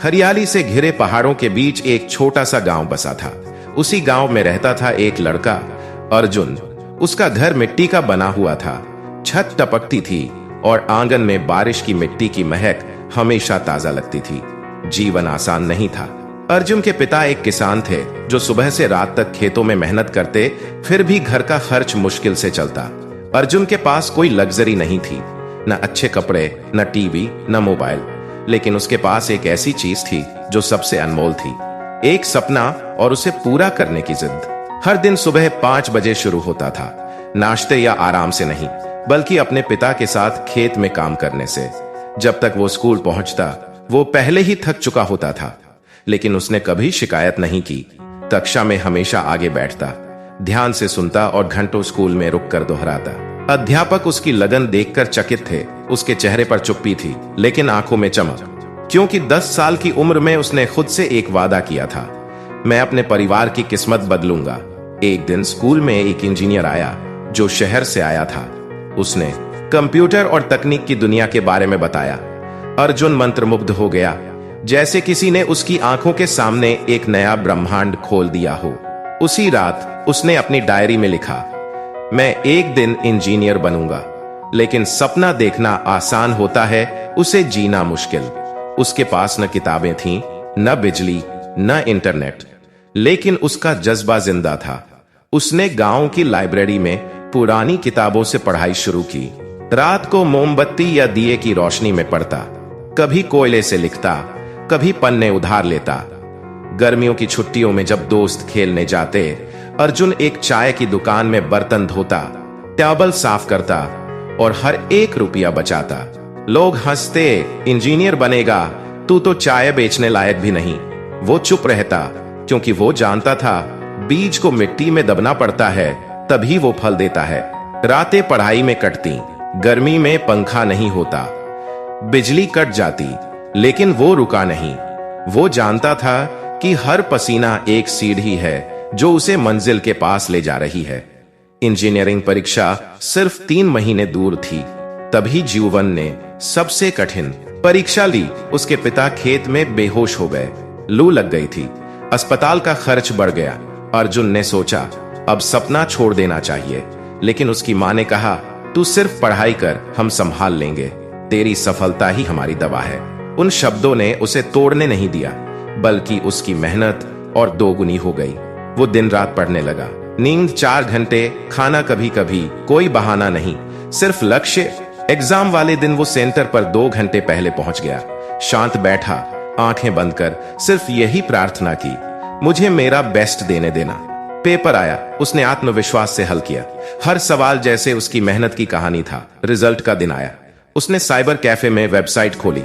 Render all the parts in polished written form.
हरियाली से घिरे पहाड़ों के बीच एक छोटा सा गांव बसा था। उसी गांव में रहता था एक लड़का, अर्जुन। उसका घर मिट्टी का बना हुआ था। छत टपकती थी और आंगन में बारिश की मिट्टी की महक हमेशा ताजा लगती थी। जीवन आसान नहीं था। अर्जुन के पिता एक किसान थे जो सुबह से रात तक खेतों में मेहनत करते, फिर भी घर का खर्च मुश्किल से चलता। अर्जुन के पास कोई लग्जरी नहीं थी, न अच्छे कपड़े, न टीवी, न मोबाइल, लेकिन उसके पास एक ऐसी चीज थी जो सबसे अनमोल थी, एक सपना और उसे पूरा करने की जिद। हर दिन सुबह 5 बजे शुरू होता था, नाश्ते या आराम से नहीं, बल्कि अपने पिता के साथ खेत में काम करने से। जब तक वो स्कूल पहुंचता, वो पहले ही थक चुका होता था, लेकिन उसने कभी शिकायत नहीं की। कक्षा में हमेशा आगे बैठता, ध्यान से सुनता और घंटों स्कूल में रुककर दोहराता। अध्यापक उसकी लगन देखकर चकित थे। उसके चेहरे पर चुप्पी थी, लेकिन आंखों में चमक, क्योंकि 10 साल की उम्र में उसने खुद से एक वादा किया था, मैं अपने परिवार की किस्मत बदलूंगा। एक दिन स्कूल में एक इंजीनियर आया जो शहर से आया था। उसने कंप्यूटर और तकनीक की दुनिया के बारे में बताया। अर्जुन मंत्रमुग्ध हो गया, जैसे किसी ने उसकी आंखों के सामने एक नया ब्रह्मांड खोल दिया हो। उसी रात उसने अपनी डायरी में लिखा, मैं एक दिन इंजीनियर बनूंगा, लेकिन सपना देखना आसान होता है, उसे जीना मुश्किल। उसके पास न किताबें थीं, न बिजली, न इंटरनेट, लेकिन उसका जज्बा जिंदा था। उसने गांव की लाइब्रेरी में पुरानी किताबों से पढ़ाई शुरू की। रात को मोमबत्ती या दिए की रोशनी में पढ़ता, कभी कोयले से लिखता, कभी पन्ने उधार लेता। गर्मियों की छुट्टियों में जब दोस्त खेलने जाते, अर्जुन एक चाय की दुकान में बर्तन धोता, टेबल साफ करता और हर एक रुपया बचाता। लोग हंसते, इंजीनियर बनेगा, तू तो चाय बेचने लायक भी नहीं। वो चुप रहता, क्योंकि वो जानता था बीज को मिट्टी में दबना पड़ता है, तभी वो फल देता है। रातें पढ़ाई में कटती, गर्मी में पंखा नहीं होता, बिजली कट जाती, लेकिन वो रुका नहीं। वो जानता था कि हर पसीना एक सीढ़ी है जो उसे मंजिल के पास ले जा रही है। इंजीनियरिंग परीक्षा सिर्फ 3 महीने दूर थी, तभी जीवन ने सबसे कठिन परीक्षा ली। उसके पिता खेत में बेहोश हो गए, लू लग गई थी, अस्पताल का खर्च बढ़ गया। अर्जुन ने सोचा अब सपना छोड़ देना चाहिए, लेकिन उसकी मां ने कहा, तू सिर्फ पढ़ाई कर, हम संभाल लेंगे, तेरी सफलता ही हमारी दवा है। उन शब्दों ने उसे तोड़ने नहीं दिया, बल्कि उसकी मेहनत और दोगुनी हो गई। वो दिन रात पढ़ने लगा, नींद 4 घंटे, खाना कभी कभी, कोई बहाना नहीं, सिर्फ लक्ष्य। एग्जाम वाले दिन वो सेंटर पर 2 घंटे पहले पहुंच गया। शांत बैठा, आंखें बंद कर सिर्फ यही प्रार्थना की, मुझे मेरा बेस्ट देने देना। पेपर आया, उसने आत्मविश्वास से हल किया, हर सवाल जैसे उसकी मेहनत की कहानी था। रिजल्ट का दिन आया, उसने साइबर कैफे में वेबसाइट खोली।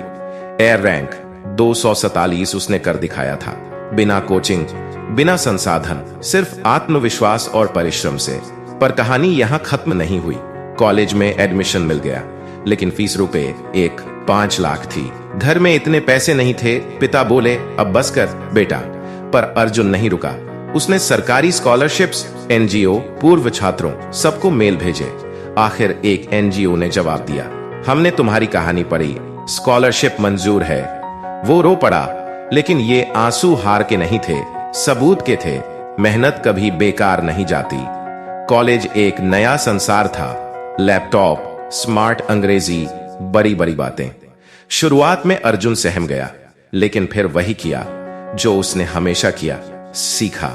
एयर रैंक 247 उसने कर दिखाया था, बिना कोचिंग, बिना संसाधन, सिर्फ आत्मविश्वास और परिश्रम से। पर कहानी यहां खत्म नहीं हुई। कॉलेज में एडमिशन मिल गया, लेकिन फीस रुपए 5 लाख थी। घर में इतने पैसे नहीं थे। पिता बोले, अब बस कर बेटा। पर अर्जुन नहीं रुका। उसने सरकारी स्कॉलरशिप्स, एनजीओ, पूर्व छात्रों, सबको मेल भेजे। आखिर एक एनजीओ ने जवाब दिया, हमने तुम्हारी कहानी पढ़ी, स्कॉलरशिप मंजूर है। वो रो पड़ा, लेकिन ये आंसू हार के नहीं थे, सबूत के थे। मेहनत कभी बेकार नहीं जाती। कॉलेज एक नया संसार था, लैपटॉप, स्मार्ट अंग्रेजी, बड़ी बड़ी बातें। शुरुआत में अर्जुन सहम गया, लेकिन फिर वही किया जो उसने हमेशा किया, सीखा।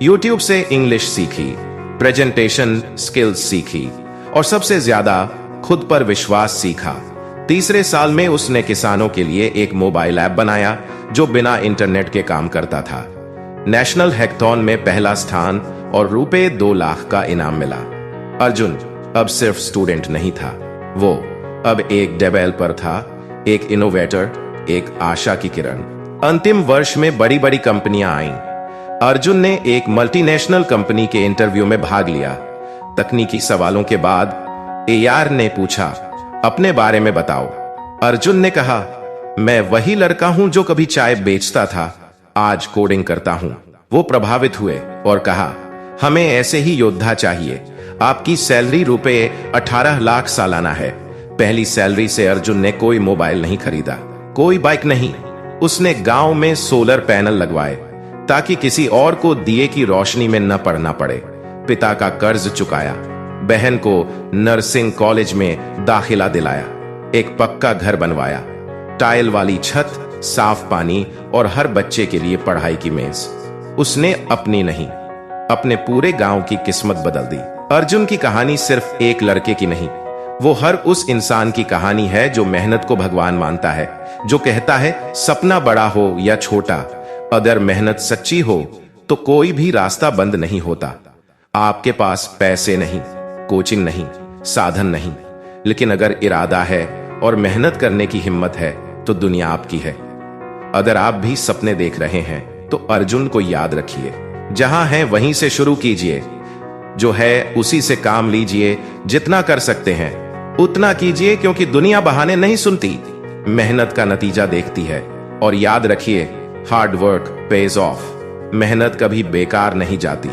YouTube से इंग्लिश सीखी, प्रेजेंटेशन स्किल्स सीखी और सबसे ज्यादा खुद पर विश्वास सीखा। तीसरे साल में उसने किसानों के लिए एक मोबाइल ऐप बनाया जो बिना इंटरनेट के काम करता था। नेशनल हैकाथॉन में पहला स्थान और रुपए 2 लाख का इनाम मिला। अर्जुन अब सिर्फ स्टूडेंट नहीं था, वो अब एक डेवलपर था, एक इनोवेटर, एक आशा की किरण। अंतिम वर्ष में बड़ी बड़ी कंपनियां आईं। अर्जुन ने एक मल्टीनेशनल कंपनी के इंटरव्यू में भाग लिया। तकनीकी सवालों के बाद एआर ने पूछा, अपने बारे में बताओ। अर्जुन ने कहा, मैं वही लड़का हूं जो कभी चाय बेचता था, आज कोडिंग करता हूं। वो प्रभावित हुए और कहा, हमें ऐसे ही योद्धा चाहिए। आपकी सैलरी रुपए 18 लाख सालाना है। पहली सैलरी से अर्जुन ने कोई मोबाइल नहीं खरीदा, कोई बाइक नहीं, उसने गांव में सोलर पैनल लगवाए ताकि किसी और को दिए की रोशनी में न पड़ना पड़े। पिता का कर्ज चुकाया, बहन को नर्सिंग कॉलेज में दाखिला दिलाया, एक पक्का घर बनवाया, टाइल वाली छत, साफ पानी और हर बच्चे के लिए पढ़ाई की मेज। उसने अपनी नहीं, अपने पूरे गांव की किस्मत बदल दी। अर्जुन की कहानी सिर्फ एक लड़के की नहीं, वो हर उस इंसान की कहानी है जो मेहनत को भगवान मानता है, जो कहता है सपना बड़ा हो या छोटा, अगर मेहनत सच्ची हो तो कोई भी रास्ता बंद नहीं होता। आपके पास पैसे नहीं, कोचिंग नहीं, साधन नहीं, लेकिन अगर इरादा है और मेहनत करने की हिम्मत है तो दुनिया आपकी है। अगर आप भी सपने देख रहे हैं तो अर्जुन को याद रखिए, जहां है वहीं से शुरू कीजिए, जो है उसी से काम लीजिए, जितना कर सकते हैं उतना कीजिए, क्योंकि दुनिया बहाने नहीं सुनती, मेहनत का नतीजा देखती है। और याद रखिए, हार्ड वर्क पेज ऑफ, मेहनत कभी बेकार नहीं जाती।